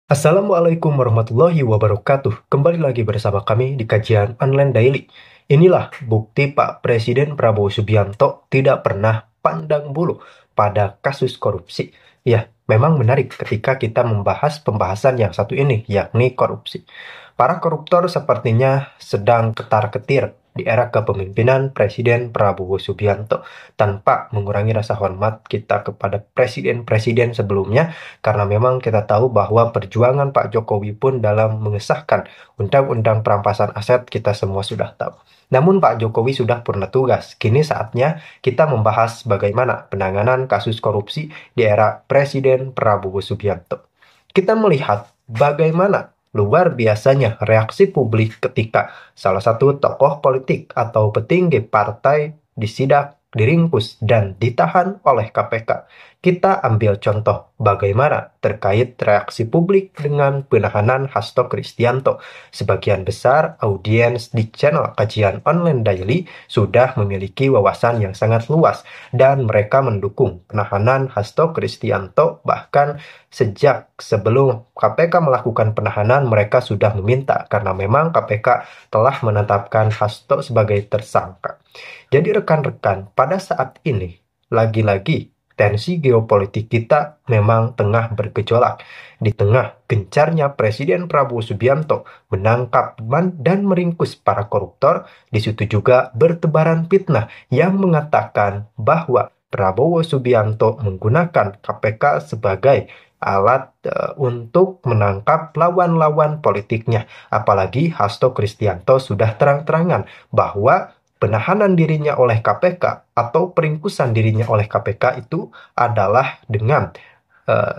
Assalamualaikum warahmatullahi wabarakatuh. Kembali lagi bersama kami di kajian online daily. Inilah bukti Pak Presiden Prabowo Subianto tidak pernah pandang bulu pada kasus korupsi. Ya, memang menarik ketika kita membahas pembahasan yang satu ini, yakni korupsi. Para koruptor sepertinya sedang ketar-ketir di era kepemimpinan Presiden Prabowo Subianto tanpa mengurangi rasa hormat kita kepada presiden-presiden sebelumnya, karena memang kita tahu bahwa perjuangan Pak Jokowi pun dalam mengesahkan undang-undang perampasan aset kita semua sudah tahu. Namun Pak Jokowi sudah purna tugas. Kini saatnya kita membahas bagaimana penanganan kasus korupsi di era Presiden Prabowo Subianto. Kita melihat bagaimana luar biasanya reaksi publik ketika salah satu tokoh politik atau petinggi partai disidak, diringkus, dan ditahan oleh KPK. Kita ambil contoh bagaimana terkait reaksi publik dengan penahanan Hasto Kristianto. Sebagian besar audiens di channel kajian online daily sudah memiliki wawasan yang sangat luas dan mereka mendukung penahanan Hasto Kristianto. Bahkan sejak sebelum KPK melakukan penahanan, mereka sudah meminta karena memang KPK telah menetapkan Hasto sebagai tersangka. Jadi rekan-rekan, pada saat ini lagi-lagi tensi geopolitik kita memang tengah bergejolak. Di tengah gencarnya Presiden Prabowo Subianto menangkap dan meringkus para koruptor, di situ juga bertebaran fitnah yang mengatakan bahwa Prabowo Subianto menggunakan KPK sebagai alat untuk menangkap lawan-lawan politiknya. Apalagi Hasto Kristianto sudah terang-terangan bahwa penahanan dirinya oleh KPK atau peringkusan dirinya oleh KPK itu adalah dengan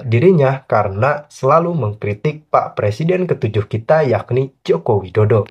dirinya karena selalu mengkritik Pak Presiden ketujuh kita, yakni Joko Widodo.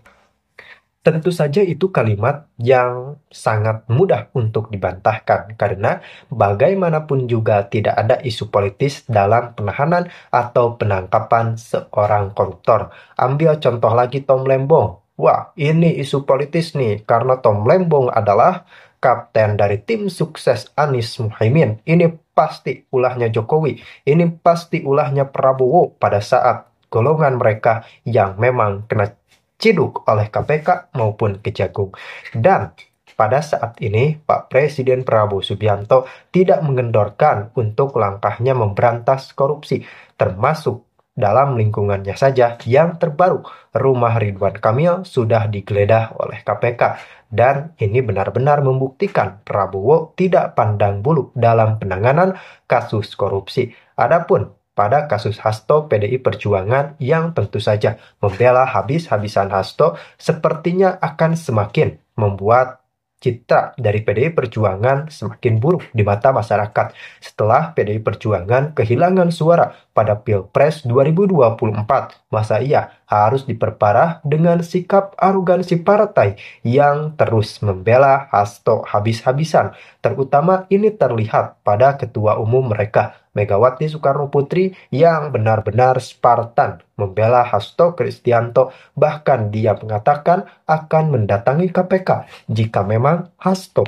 Tentu saja itu kalimat yang sangat mudah untuk dibantahkan karena bagaimanapun juga tidak ada isu politis dalam penahanan atau penangkapan seorang koruptor. Ambil contoh lagi Tom Lembong. Wah, ini isu politis nih karena Tom Lembong adalah kapten dari tim sukses Anies Muhaimin. Ini pasti ulahnya Jokowi. Ini pasti ulahnya Prabowo pada saat golongan mereka yang memang kena ciduk oleh KPK maupun Kejagung. Dan pada saat ini Pak Presiden Prabowo Subianto tidak mengendorkan untuk langkahnya memberantas korupsi, termasuk dalam lingkungannya saja yang terbaru, rumah Ridwan Kamil sudah digeledah oleh KPK. Dan ini benar-benar membuktikan Prabowo tidak pandang bulu dalam penanganan kasus korupsi. Adapun pada kasus Hasto, PDI Perjuangan yang tentu saja membela habis-habisan Hasto sepertinya akan semakin membuat citra dari PDI Perjuangan semakin buruk di mata masyarakat setelah PDI Perjuangan kehilangan suara pada Pilpres 2024. Masa iya harus diperparah dengan sikap arogansi partai yang terus membela Hasto habis-habisan. Terutama ini terlihat pada ketua umum mereka, Megawati Soekarno Putri, yang benar-benar Spartan membela Hasto Kristianto. Bahkan dia mengatakan akan mendatangi KPK jika memang Hasto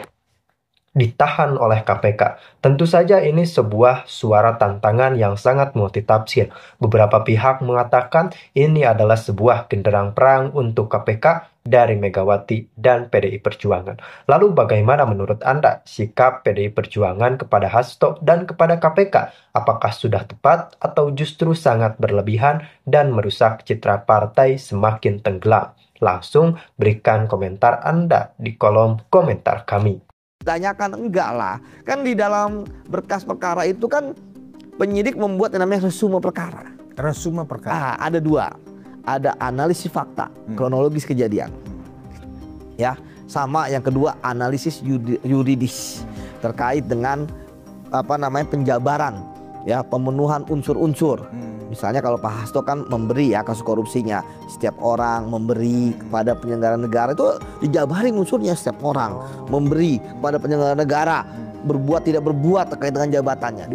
ditahan oleh KPK. Tentu saja ini sebuah suara tantangan yang sangat multitafsir. Beberapa pihak mengatakan ini adalah sebuah genderang perang untuk KPK dari Megawati dan PDI Perjuangan. Lalu bagaimana menurut Anda sikap PDI Perjuangan kepada Hasto dan kepada KPK? Apakah sudah tepat atau justru sangat berlebihan dan merusak citra partai semakin tenggelam? Langsung berikan komentar Anda di kolom komentar kami. Tanyakan enggak lah, kan di dalam berkas perkara itu kan penyidik membuat yang namanya resume perkara. Resume perkara. Ada dua, ada analisis fakta, kronologis kejadian, ya, sama yang kedua analisis yuridis terkait dengan penjabaran, ya, pemenuhan unsur-unsur. Misalnya kalau Pak Hasto kan memberi, ya, kasus korupsinya, setiap orang memberi kepada penyelenggara negara itu dijabarin unsurnya. Setiap orang memberi kepada penyelenggara negara, berbuat tidak berbuat terkait dengan jabatannya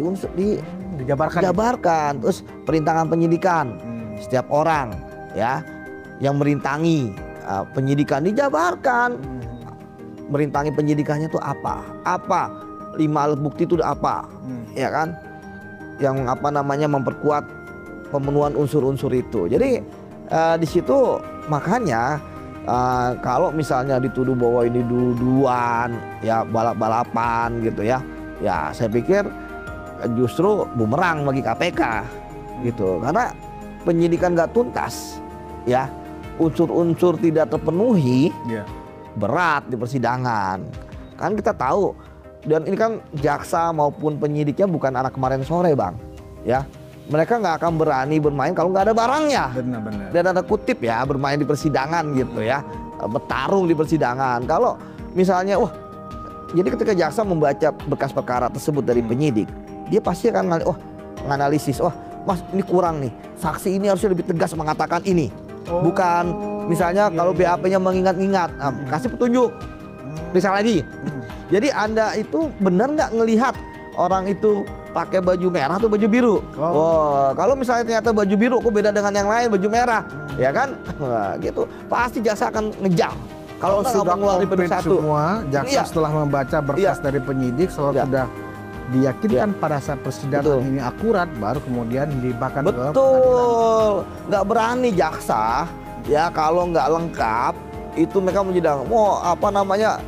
dijabarkan. Terus perintangan penyidikan, setiap orang, ya, yang merintangi penyidikan dijabarkan. Merintangi penyidikannya itu apa 5 alat bukti itu apa, ya kan, yang memperkuat pemenuhan unsur-unsur itu. Jadi di situ makanya kalau misalnya dituduh bahwa ini duluan ya balap-balapan gitu ya, ya saya pikir justru bumerang bagi KPK gitu, karena penyidikan nggak tuntas ya, unsur-unsur tidak terpenuhi berat di persidangan. Kan kita tahu, dan ini kan jaksa maupun penyidiknya bukan anak kemarin sore Bang ya. Mereka nggak akan berani bermain kalau nggak ada barangnya. Benar-benar. Dan ada kutip ya, bermain di persidangan gitu ya, bertarung di persidangan. Kalau misalnya, jadi ketika jaksa membaca berkas perkara tersebut dari penyidik, dia pasti akan menganalisis, Mas ini kurang nih, saksi ini harusnya lebih tegas mengatakan ini. Bukan misalnya kalau BAP-nya mengingat-ingat, kasih petunjuk, periksa lagi. Jadi Anda itu benar nggak ngelihat orang itu pakai baju merah atau baju biru? Kalau misalnya ternyata baju biru kok beda dengan yang lain baju merah, ya kan? Nah, gitu. Pasti jaksa akan ngejar. Kalau sudah komplit semua, jaksa setelah membaca berkas dari penyidik, sudah diyakinkan pada saat persidangan ini akurat, baru kemudian dilimpahkan ke pengadilan. Nggak berani jaksa, ya kalau nggak lengkap itu mereka menyidang. Mau apa namanya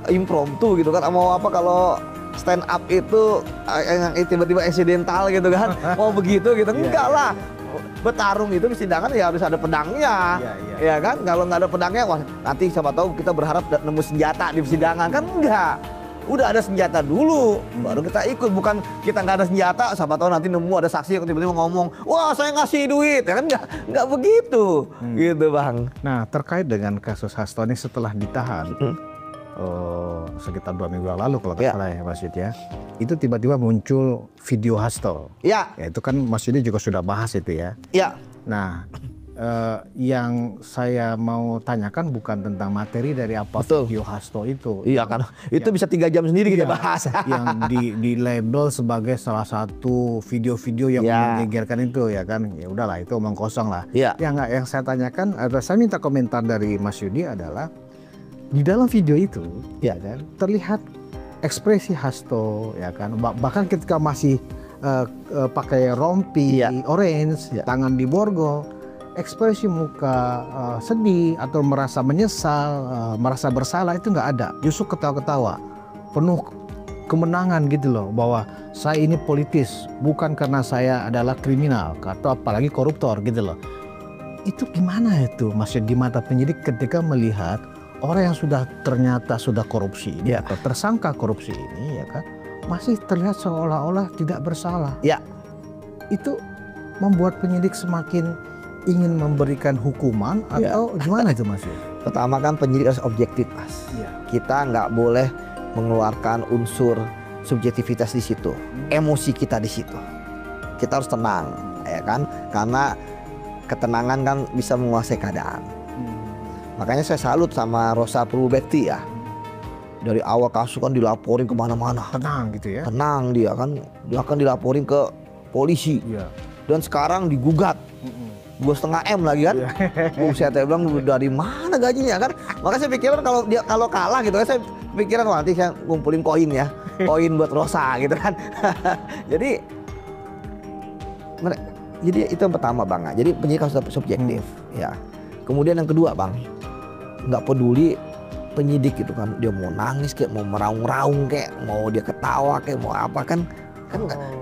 impromptu gitu kan? Mau apa kalau stand up itu yang tiba-tiba accidental gitu kan? Mau begitu gitu? Enggak lah. Bertarung itu persidangan ya harus ada pedangnya, ya kan? Kalau nggak ada pedangnya, nanti siapa tahu kita berharap nemu senjata di persidangan, kan enggak. Udah ada senjata dulu, baru kita ikut. Bukan kita nggak ada senjata, siapa tahu nanti nemu ada saksi yang tiba-tiba ngomong, wah saya ngasih duit, ya kan? Nggak begitu, gitu Bang. Nah, terkait dengan kasus Hasto ini setelah ditahan, sekitar 2 minggu lalu kalau nggak salah ya Mas Yudi ya, itu tiba-tiba muncul video Hasto. Ya itu kan Mas Yudi juga sudah bahas itu ya. Nah, yang saya mau tanyakan bukan tentang materi dari apa video Hasto itu. Iya kan, itu bisa 3 jam sendiri kita bahas. Yang di label sebagai salah satu video-video yang menggegerkan itu ya kan. Ya udahlah, itu omong kosong lah. Yang saya tanyakan, atau saya minta komentar dari Mas Yudi adalah, di dalam video itu ya kan terlihat ekspresi Hasto ya kan, bahkan ketika masih pakai rompi orange, tangan di borgol, ekspresi muka sedih atau merasa menyesal, merasa bersalah itu nggak ada. Justru ketawa-ketawa, penuh kemenangan gitu loh, bahwa saya ini politis, bukan karena saya adalah kriminal atau apalagi koruptor gitu loh. Itu gimana itu Mas di mata penyidik ketika melihat orang yang ternyata sudah korupsi ini atau tersangka korupsi ini ya kan, masih terlihat seolah-olah tidak bersalah. Itu membuat penyidik semakin ingin memberikan hukuman atau gimana itu Mas? Pertama kan penyidik harus objektif Mas. Kita nggak boleh mengeluarkan unsur subjektivitas di situ, emosi kita di situ. Kita harus tenang, ya kan? Karena ketenangan kan bisa menguasai keadaan. Makanya saya salut sama Rosa Purwobekti ya. Dari awal kasus kan dilaporin kemana-mana. Tenang gitu ya. Tenang dia kan dilaporin ke polisi. Dan sekarang digugat. 2,5 M lagi kan. Saya bilang dari mana gajinya kan. Makanya saya pikiran kalau kalah gitu kan, saya pikiran nanti saya ngumpulin koin ya. Koin buat Rosa gitu kan. Jadi itu yang pertama Bang. Jadi penyidik harus subjektif ya. Kemudian yang kedua Bang, nggak peduli penyidik gitu kan, dia mau nangis kayak mau meraung-raung kayak mau dia ketawa kayak mau apa kan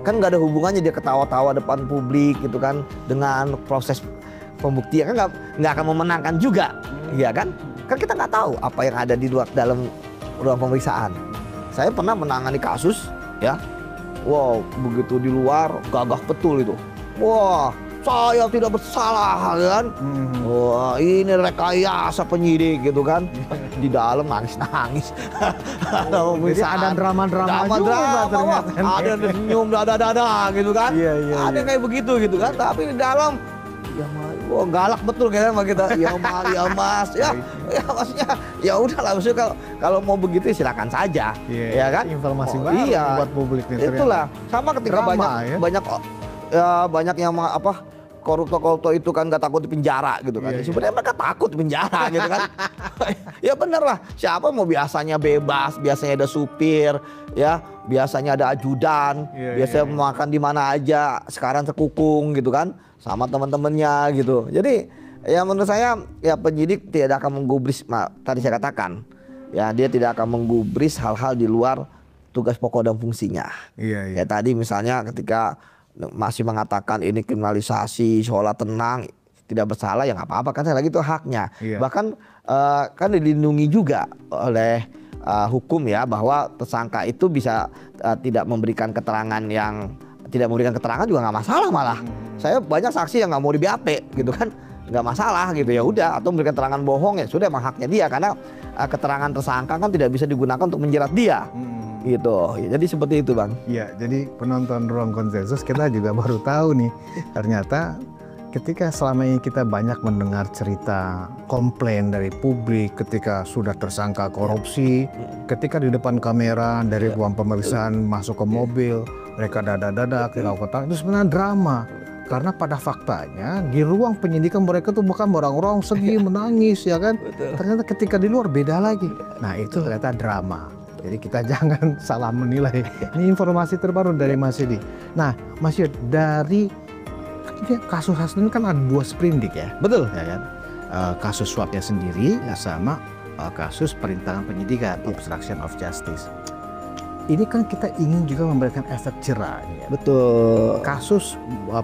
nggak ada hubungannya dia ketawa-tawa depan publik gitu kan dengan proses pembuktian, kan nggak akan memenangkan juga, ya kan kita nggak tahu apa yang ada di dalam ruang pemeriksaan. Saya pernah menangani kasus ya, begitu di luar gagah betul itu, saya tidak bersalah kan. Wah, ini rekayasa penyidik gitu kan. Di dalam nangis-nangis. Jadi ada drama-drama juga ternyata. Ada senyum dada-dada gitu kan. Ada kayak begitu gitu kan. Tapi di dalam galak betul kayaknya sama kita. Ya Mas, ya maksudnya ya udahlah, maksudnya kalau mau begitu silakan saja. Ya kan? Informasi baru buat publik nih. Itulah. Sama ketika banyak yang koruptor itu kan nggak takut di penjara gitu kan. Sebenarnya mereka takut di penjara gitu kan. Ya bener lah, siapa mau biasanya bebas, biasanya ada supir, ya biasanya ada ajudan, biasanya makan di mana aja, sekarang terkukung gitu kan. sama teman-temannya gitu. Jadi ya menurut saya ya penyidik tidak akan menggubris, tadi saya katakan ya, dia tidak akan menggubris hal-hal di luar tugas pokok dan fungsinya. Iya. Ya tadi misalnya ketika masih mengatakan ini kriminalisasi, seolah tenang, tidak bersalah, ya nggak apa-apa kan, lagi itu haknya. Iya. Bahkan kan dilindungi juga oleh hukum ya, bahwa tersangka itu bisa tidak memberikan keterangan juga nggak masalah malah. Saya banyak saksi yang nggak mau di BAP gitu kan, nggak masalah gitu, ya udah, atau memberikan keterangan bohong, ya sudah, emang haknya dia, karena keterangan tersangka kan tidak bisa digunakan untuk menjerat dia. Gitu. Jadi seperti itu, Bang. Iya, jadi penonton Ruang Konsensus kita juga baru tahu nih, ternyata ketika selama ini kita banyak mendengar cerita komplain dari publik ketika sudah tersangka korupsi, ketika di depan kamera dari ruang pemeriksaan masuk ke mobil, mereka dadak-dadak, itu sebenarnya drama. Karena pada faktanya di ruang penyidikan mereka tuh bukan orang-orang sedih menangis, ya kan? Ternyata ketika di luar beda lagi. Nah, itu ternyata drama. Jadi kita jangan salah menilai. Ini informasi terbaru dari Mas Yudi. Nah, Mas Yudi, dari kasus ini kan ada 2 sprindik ya. Betul. Ya kan? Kasus suapnya sendiri sama kasus perintangan penyidikan, obstruction of justice. Ini kan kita ingin juga memberikan efek jerah. Ya. Betul. Kasus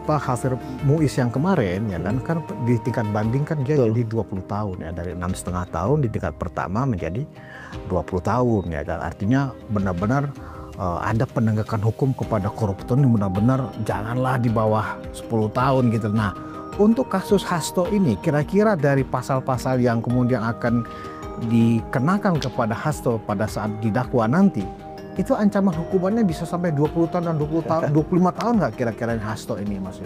hasil Muiz yang kemarin ya kan di tingkat banding kan dia jadi 20 tahun ya, dari 6,5 tahun di tingkat pertama menjadi 20 tahun ya, dan artinya benar-benar ada penegakan hukum kepada koruptor ini, benar-benar janganlah di bawah 10 tahun gitu. Nah, untuk kasus Hasto ini kira-kira dari pasal-pasal yang kemudian akan dikenakan kepada Hasto pada saat didakwa nanti, itu ancaman hukumannya bisa sampai 20 tahun dan 25 tahun nggak kira-kira Hasto ini, Mas?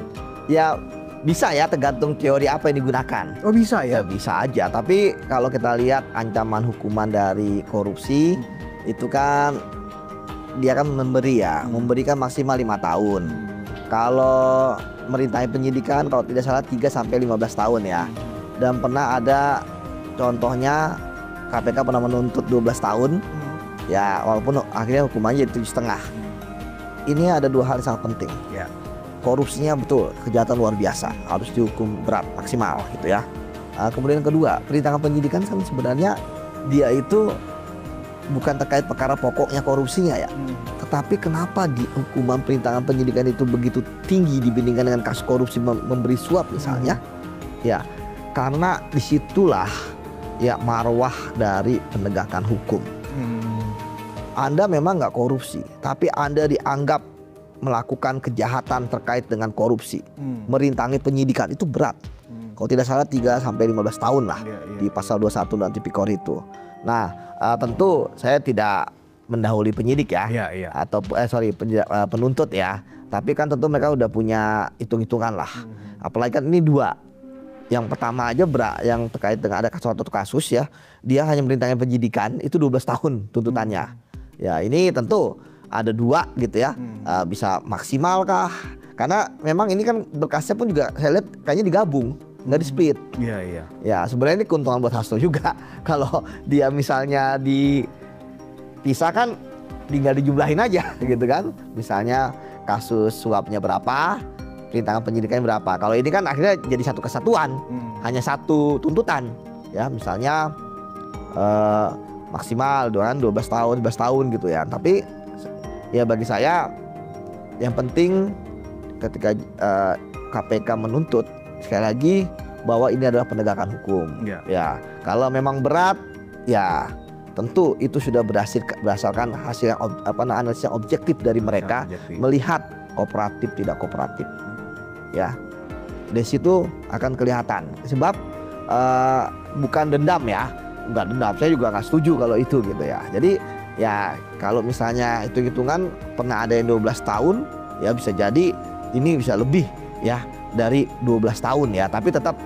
Ya bisa ya, tergantung teori apa yang digunakan. Oh bisa ya? Ya bisa aja, tapi kalau kita lihat ancaman hukuman dari korupsi itu kan dia kan memberikan maksimal 5 tahun. Kalau merintangi penyidikan kalau tidak salah 3 sampai 15 tahun ya. Dan pernah ada contohnya KPK pernah menuntut 12 tahun. Ya, walaupun akhirnya hukumannya jadi 7,5. Ini ada 2 hal yang sangat penting. Ya. Korupsinya betul, kejahatan luar biasa, harus dihukum berat maksimal gitu ya. Kemudian kedua, perintangan penyidikan kan sebenarnya dia itu bukan terkait perkara pokoknya korupsinya ya. Tetapi kenapa di hukuman perintangan penyidikan itu begitu tinggi dibandingkan dengan kasus korupsi memberi suap misalnya? Ya, karena disitulah ya marwah dari penegakan hukum. Anda memang nggak korupsi, tapi Anda dianggap melakukan kejahatan terkait dengan korupsi, merintangi penyidikan, itu berat. Kalau tidak salah 3 sampai 15 tahun lah di pasal 21 dan Tipikor itu. Nah, tentu saya tidak mendahului penyidik ya, atau penuntut ya. Tapi kan tentu mereka udah punya hitung-hitungan lah. Apalagi kan ini 2. Yang pertama aja yang terkait dengan ada suatu kasus ya, dia hanya merintangi penyidikan itu 12 tahun tuntutannya. Ya ini tentu ada 2 gitu ya, bisa maksimal kah? Karena memang ini kan berkasnya pun juga saya lihat kayaknya digabung, nggak di split. Iya. Ya sebenarnya ini keuntungan buat Hasto juga. Kalau dia misalnya dipisah kan tinggal dijumlahin aja gitu kan. Misalnya kasus suapnya berapa, perintangan penyidikannya berapa. Kalau ini kan akhirnya jadi satu kesatuan, hanya satu tuntutan. Ya misalnya maksimal 12 tahun, 11 tahun gitu ya. Tapi ya bagi saya yang penting ketika KPK menuntut, sekali lagi bahwa ini adalah penegakan hukum. Ya, kalau memang berat ya tentu itu sudah berdasarkan hasil analisis yang objektif dari mereka, melihat kooperatif tidak kooperatif. Ya, dari situ akan kelihatan. Sebab bukan dendam ya. Enggak dendam, saya juga nggak setuju kalau itu gitu ya. Jadi ya kalau misalnya hitung-hitungan pernah ada yang 12 tahun ya, bisa jadi ini bisa lebih ya dari 12 tahun ya, tapi tetap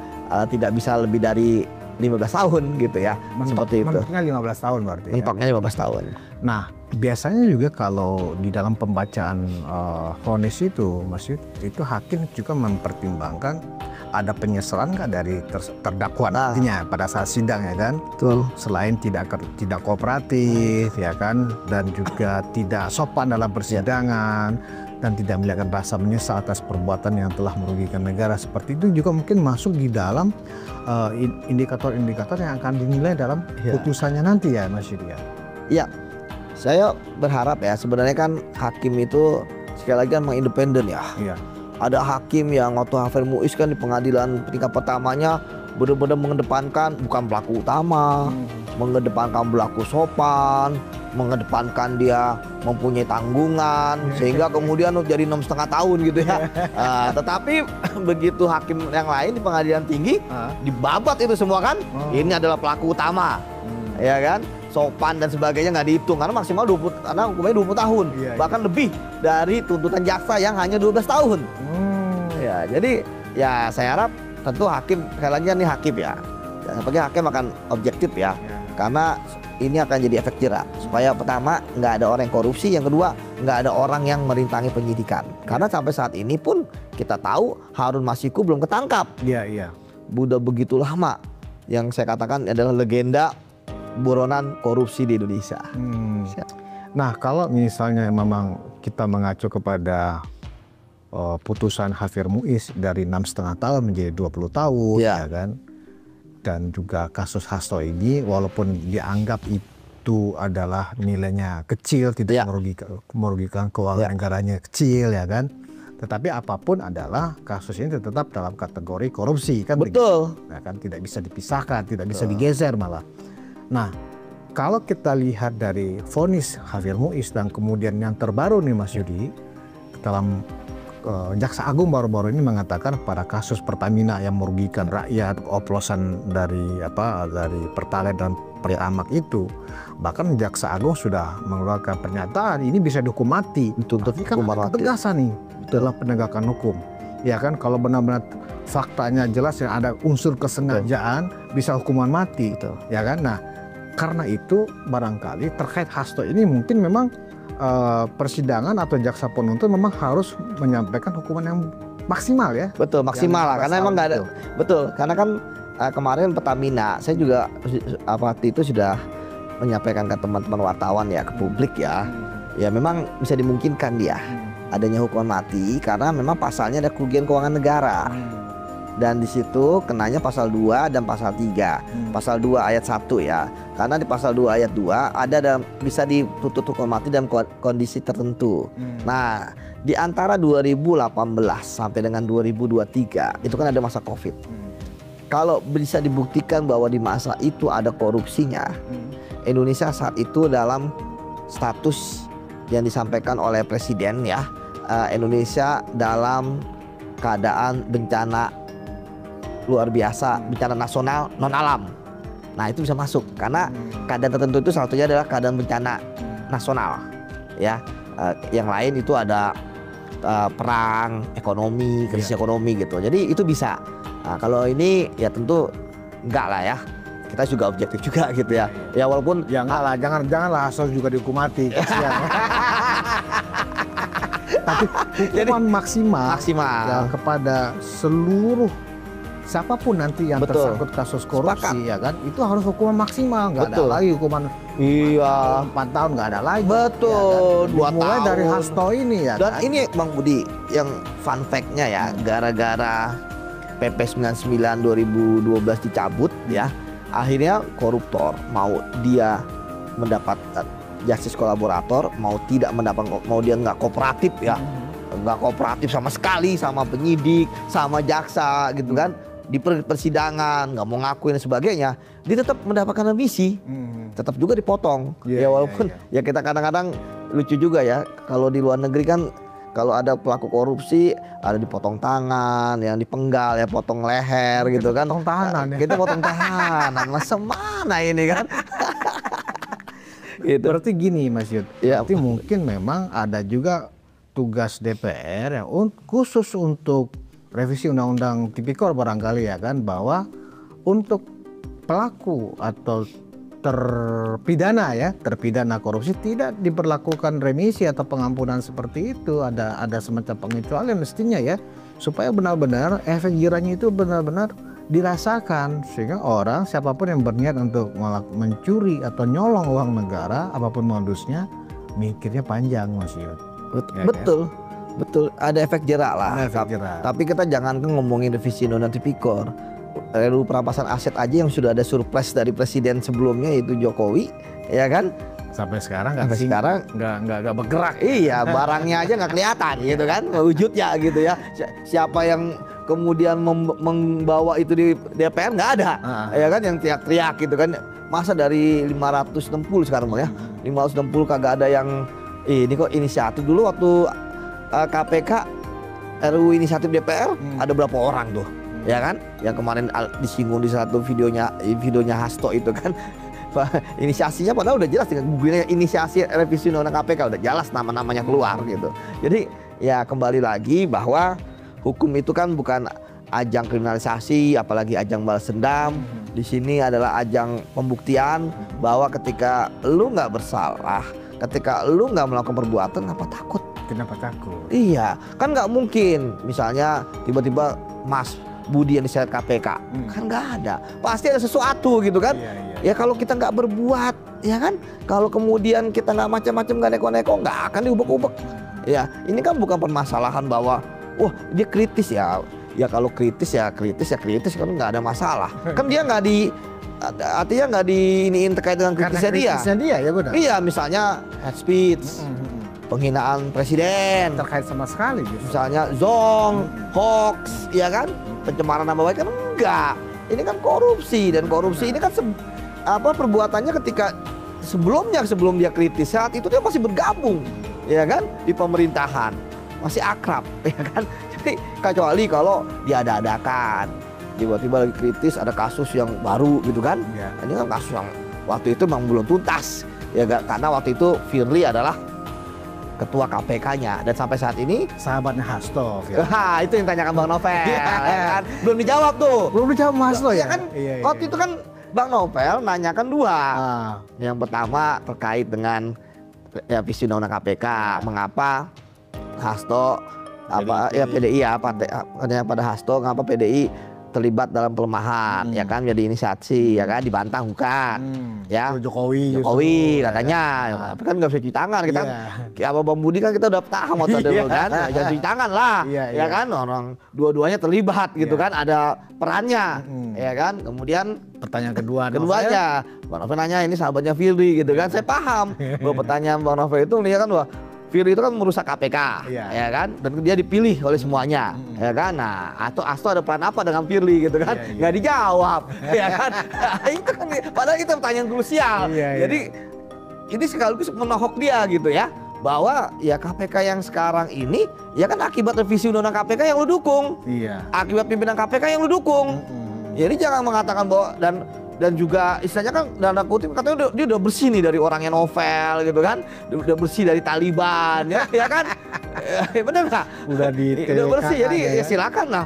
tidak bisa lebih dari 15 tahun gitu ya. Seperti itu. Mentoknya 15 tahun berarti. Mentoknya 15 tahun. Nah, biasanya juga kalau di dalam pembacaan vonis itu, Mas Yud, itu hakim juga mempertimbangkan ada penyesalan nggak dari terdakwa nantinya pada saat sidang ya kan? Betul. Selain tidak kooperatif ya kan, dan juga tidak sopan dalam persidangan, dan tidak melihat rasa menyesal atas perbuatan yang telah merugikan negara. Seperti itu juga mungkin masuk di dalam indikator-indikator yang akan dinilai dalam putusannya nanti ya Mas Yudi. Iya, saya berharap ya, sebenarnya kan hakim itu sekali lagi kan independen ya. Iya. Ada hakim yang Otto Haver Muiz kan di pengadilan tingkat pertamanya benar-benar mengedepankan bukan pelaku utama, mengedepankan berlaku sopan, mengedepankan dia mempunyai tanggungan, sehingga kemudian jadi 6,5 tahun gitu ya. Tetapi begitu hakim yang lain di pengadilan tinggi dibabat itu semua kan, ini adalah pelaku utama, ya kan, sopan dan sebagainya nggak dihitung karena maksimal 20, karena hukumnya 20 tahun, bahkan lebih dari tuntutan jaksa yang hanya 12 tahun. Ya, jadi ya saya harap tentu hakim, sekali lagi nih hakim ya, sebagai hakim akan objektif ya, karena ini akan jadi efek jerak supaya pertama nggak ada orang yang korupsi, yang kedua nggak ada orang yang merintangi penyidikan, karena sampai saat ini pun kita tahu Harun Masiku belum ketangkap. Iya. Udah begitu lama, yang saya katakan adalah legenda buronan korupsi di Indonesia. Nah, kalau misalnya memang kita mengacu kepada putusan Haver Muiz dari 6,5 tahun menjadi 20 tahun, ya kan? Dan juga kasus Hasto ini, walaupun dianggap itu adalah nilainya kecil, tidak merugikan keuangan negaranya kecil, ya kan? Tetapi apapun adalah kasus ini tetap dalam kategori korupsi, kan? Betul. Nah, kan tidak bisa dipisahkan, tidak bisa digeser malah. Nah, kalau kita lihat dari vonis Haver Muiz dan kemudian yang terbaru nih Mas Yudi, dalam Jaksa Agung baru-baru ini mengatakan pada kasus Pertamina yang merugikan rakyat, oplosan dari Pertalite dan Pertamax itu, bahkan Jaksa Agung sudah mengeluarkan pernyataan ini bisa dihukum mati. Tapi kan ketegasan nih dalam penegakan hukum, ya kan, kalau benar-benar faktanya jelas yang ada unsur kesengajaan bisa hukuman mati, ya kan. Nah, karena itu barangkali terkait Hasto ini mungkin memang persidangan atau jaksa penuntut memang harus menyampaikan hukuman yang maksimal ya. Betul, maksimal lah, karena emang nggak ada. Betul, karena kan kemarin Pertamina, saya juga waktu itu sudah menyampaikan ke teman-teman wartawan ya, ke publik ya. Ya memang bisa dimungkinkan dia adanya hukuman mati karena memang pasalnya ada kerugian keuangan negara. Dan di situ kenanya pasal 2 dan pasal 3. Pasal 2 ayat 1 ya. Karena di pasal 2 ayat 2 bisa dituntut hukuman mati dalam kondisi tertentu. Nah, di antara 2018 sampai dengan 2023 itu kan ada masa Covid. Kalau bisa dibuktikan bahwa di masa itu ada korupsinya, Indonesia saat itu dalam status yang disampaikan oleh Presiden ya, Indonesia dalam keadaan bencana luar biasa, bencana nasional non alam. Nah, itu bisa masuk karena keadaan tertentu itu salah satunya adalah keadaan bencana nasional ya. Yang lain itu ada perang, ekonomi, krisis ekonomi gitu. Jadi itu bisa. Nah, kalau ini ya tentu enggak lah ya. Kita juga objektif juga gitu ya. Ya walaupun ya enggak lah, janganlah asal juga dihukum mati. Kasihan. Tapi hukuman maksimal ya, kepada seluruh siapapun nanti yang tersangkut kasus korupsi, ya kan, itu harus hukuman maksimal, nggak ada lagi hukuman 4 tahun, nggak ada lagi. Betul, ya kan? Mulai dari Hasto ini ya. Dan kan? ini Bang Budi yang fun fact-nya ya, gara-gara PP 99 2012 dicabut ya, akhirnya koruptor mau dia mendapat justice kolaborator, mau tidak mendapat, mau dia nggak kooperatif ya, nggak kooperatif sama sekali sama penyidik, sama jaksa gitu kan, di persidangan nggak mau ngakuin dan sebagainya, dia tetap mendapatkan remisi, tetap juga dipotong. Ya walaupun ya kita kadang-kadang lucu juga ya, kalau di luar negeri kan kalau ada pelaku korupsi ada dipotong tangan, yang dipenggal ya, potong leher gitu kan. Potong tahanan ya. Kita potong tahanan, masa mana ini kan? Gitu. Berarti gini Mas Yud, berarti mungkin memang ada juga tugas DPR yang khusus untuk revisi Undang-Undang Tipikor barangkali ya kan, bahwa untuk pelaku atau terpidana korupsi tidak diberlakukan remisi atau pengampunan seperti itu, ada semacam pengecualian mestinya ya, supaya benar-benar efek jerahnya itu benar-benar dirasakan, sehingga orang siapapun yang berniat untuk mencuri atau nyolong uang negara apapun modusnya mikirnya panjang Mas Yud. Betul. Betul, ada efek jerak lah. Tapi kita jangan ngomongin revisi Undang-Undang Tipikor. RUU perampasan aset aja yang sudah ada surprise dari presiden sebelumnya yaitu Jokowi, ya kan? Sampai sekarang nggak bergerak. Iya, barangnya aja nggak kelihatan gitu kan, wujudnya gitu ya. Siapa yang kemudian membawa itu di DPR nggak ada, ya kan, yang teriak-teriak gitu kan. Masa dari 560 sekarang ya, 560 kagak ada yang ini kok inisiatif. Dulu waktu KPK RUU inisiatif DPR ada berapa orang tuh, ya kan? Yang kemarin disinggung di satu videonya Hasto itu kan. Inisiasinya padahal udah jelas dengan Google inisiasi revisi Undang-Undang KPK udah jelas nama-namanya keluar gitu. Jadi ya kembali lagi bahwa hukum itu kan bukan ajang kriminalisasi, apalagi ajang balas dendam. Di sini adalah ajang pembuktian bahwa ketika lu nggak bersalah, ketika lu nggak melakukan perbuatan, apa takut? Kenapa takut? Iya, kan nggak mungkin misalnya tiba-tiba Mas Budi yang diseret KPK, kan nggak ada. Pasti ada sesuatu gitu kan. Ya kalau kita nggak berbuat, ya kan. Kalau kemudian kita nggak macam-macam, nggak neko-neko, nggak akan diubek-ubek. Ya, ini kan bukan permasalahan bahwa, wah dia kritis ya. Ya kalau kritis kan nggak ada masalah. Kan dia nggak artinya nggak iniin terkait dengan kritisnya dia. Ya benar. Iya, misalnya hate speech. Penghinaan presiden terkait sama sekali gitu. Misalnya zong, hoax, ya kan, pencemaran nama baik kan enggak. Ini kan korupsi, dan korupsi ini kan perbuatannya ketika sebelum dia kritis, saat itu dia masih bergabung, ya kan, di pemerintahan, masih akrab, ya kan. Jadi kecuali kalau diada-adakan, tiba-tiba lagi kritis ada kasus yang baru gitu kan. Ini kan kasus yang waktu itu memang belum tuntas, ya kan, karena waktu itu Firly adalah ketua KPK-nya dan sampai saat ini sahabatnya Hasto. Itu yang tanyakan Bang Novel, ya kan? Belum dijawab tuh. Belum dijawab Hasto ya kan? Waktu itu kan Bang Novel nanyakan dua. Yang pertama terkait dengan revisi Undang-Undang KPK, mengapa Hasto PDI pada Hasto, ngapa PDI terlibat dalam pelemahan, ya kan, jadi inisiasi, ya kan, dibantah bukan, ya Jokowi katanya, tapi kan nggak bisa cuci tangan kita, apa Bang Budi kan kita udah paham waktu dulu kan, jangan cuci tangan lah, ya kan, orang dua-duanya terlibat gitu kan, ada perannya, ya kan, kemudian pertanyaan keduanya, Bang Novel nanya ini sahabatnya Firly gitu kan, saya paham, bahwa pertanyaan Bang Novel itu nih kan, bahwa Firly itu kan merusak KPK, ya kan, dan dia dipilih oleh semuanya, ya kan. Nah, atau Hasto ada peran apa dengan Firly gitu kan? Nggak dijawab, ya kan. Itu kan, padahal itu pertanyaan krusial. Jadi ini sekaligus menohok dia gitu ya, bahwa ya KPK yang sekarang ini ya kan akibat revisi Undang-Undang KPK yang lu dukung, akibat pimpinan KPK yang lu dukung. Jadi jangan mengatakan bahwa dan juga istilahnya kan dalam kutip katanya dia udah bersih nih dari orangnya Novel gitu kan, udah bersih dari Taliban, ya kan, bener nggak? Udah bersih, jadi ya silakan lah.